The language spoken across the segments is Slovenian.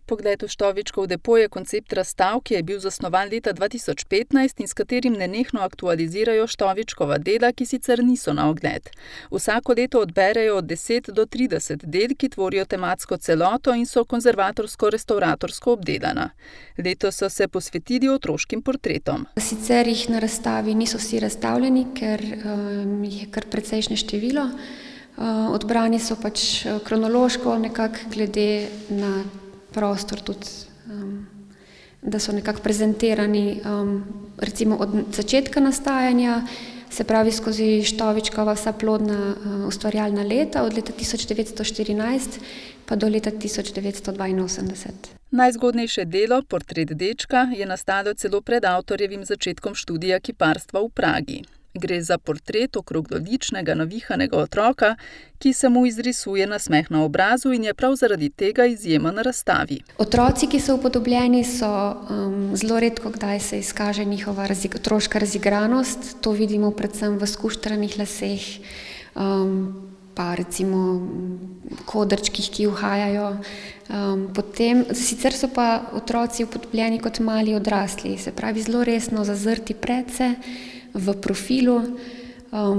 Pogled v Štovičkov depo je koncept razstav, ki je bil zasnovan leta 2015 in s katerim nenehno aktualizirajo Štovičkova dela, ki sicer niso na ogled. Vsako leto odberejo od 10 do 30 del, ki tvorijo tematsko celoto in so konzervatorsko-restavratorsko obdelana. Letos so se posvetili otroškim portretom. Sicer jih na razstavi niso vsi razstavljeni, ker jih je kar precejšnje število. Odbrani so pač kronološko, nekako glede na prostor tudi, da so nekako prezentirani recimo od začetka nastajanja, se pravi skozi Štovičkova vsa plodna ustvarjalna leta, od leta 1914 pa do leta 1982. Najzgodnejše delo, Portret dečka, je nastalo celo pred avtorjevim začetkom študija kiparstva v Pragi. Gre za portret okrogloličnega, navihanega otroka, ki se mu izrisuje nasmeh na obrazu in je prav zaradi tega izjemen na razstavi. Otroci, ki so upodobljeni, so zelo redko kdaj se izkaže njihova otroška razigranost. To vidimo predvsem v skuštranih laseh, pa recimo kodrčkih, ki uhajajo. Sicer so pa otroci upodobljeni kot mali odrasli, se pravi zelo resno zazrti predse, v profilu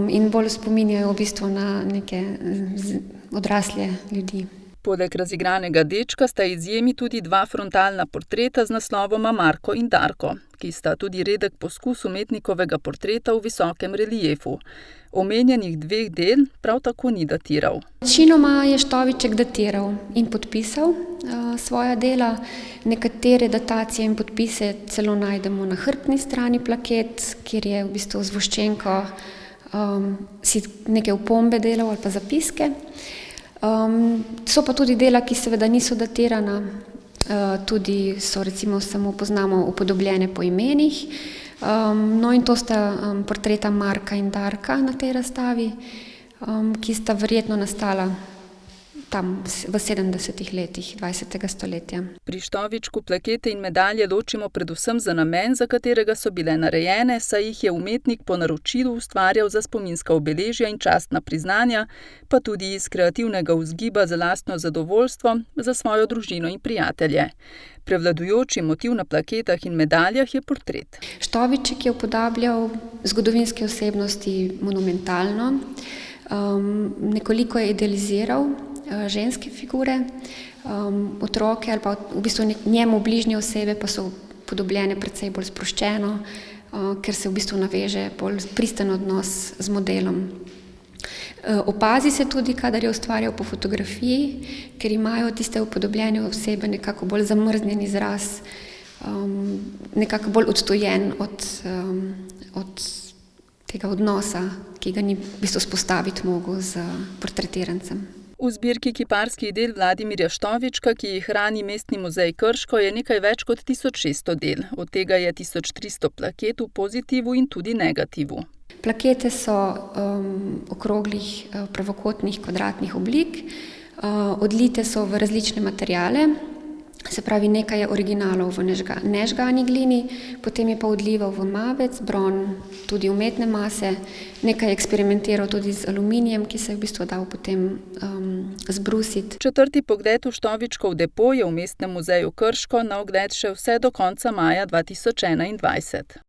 in bolj spominjajo v bistvu na neke odrasle ljudi. Poleg razigranega dečka sta izjemi tudi dva frontalna portreta z naslovoma Marko in Darko, ki sta tudi redek poskus umetnikovega portreta v visokem reliefu. Omenjenih dveh del prav tako ni datiral. Večinoma je Štoviček datiral in podpisal svoja dela. Nekatere datacije in podpise celo najdemo na hrbtni strani plaket, kjer je v bistvu z voščenko si neke opombe delal ali pa zapiske. So pa tudi dela, ki seveda niso datirana, tudi so recimo samo poznamo upodobljene po imenih. No in to sta portreta Marka in Darka na tej razstavi, ki sta verjetno nastala tam v 70. letih 20. stoletja. Pri Štovičku plakete in medalje ločimo predvsem za namen, za katerega so bile narejene, saj jih je umetnik po naročilu ustvarjal za spominska obeležja in častna priznanja, pa tudi iz kreativnega vzgiba za lastno zadovoljstvo, za svojo družino in prijatelje. Prevladujoči motiv na plaketah in medaljah je portret. Štoviček je upodabljal zgodovinske osebnosti monumentalno, nekoliko je idealiziral ženske figure, otroke ali pa v bistvu njemu bližnje osebe pa so podobljene precej bolj sproščeno, ker se v bistvu naveže bolj pristen odnos z modelom. Opazi se tudi, kadar je ustvarjal po fotografiji, ker imajo tiste upodobljene osebe nekako bolj zamrznjen izraz, nekako bolj odtujen od tega odnosa, ki ga ni v bistvu spostaviti mogel z portretirancem. V zbirki kiparskih del Vladimirja Štovička, ki jih hrani Mestni muzej Krško, je nekaj več kot 1600 del, od tega je 1300 plaket v pozitivu in tudi negativu. Plakete so okroglih, pravokotnih, kvadratnih oblik, odlite so v različne materiale, se pravi nekaj je originalov v nežgani glini, potem je pa odlival v mavec, bron, tudi umetne mase, nekaj je eksperimentiral tudi z aluminijem, ki se je v bistvu dal potem zbrusiti. Četrti pogled v Štovičkov depo je v Mestnem muzeju Krško na ogled še vse do konca maja 2021.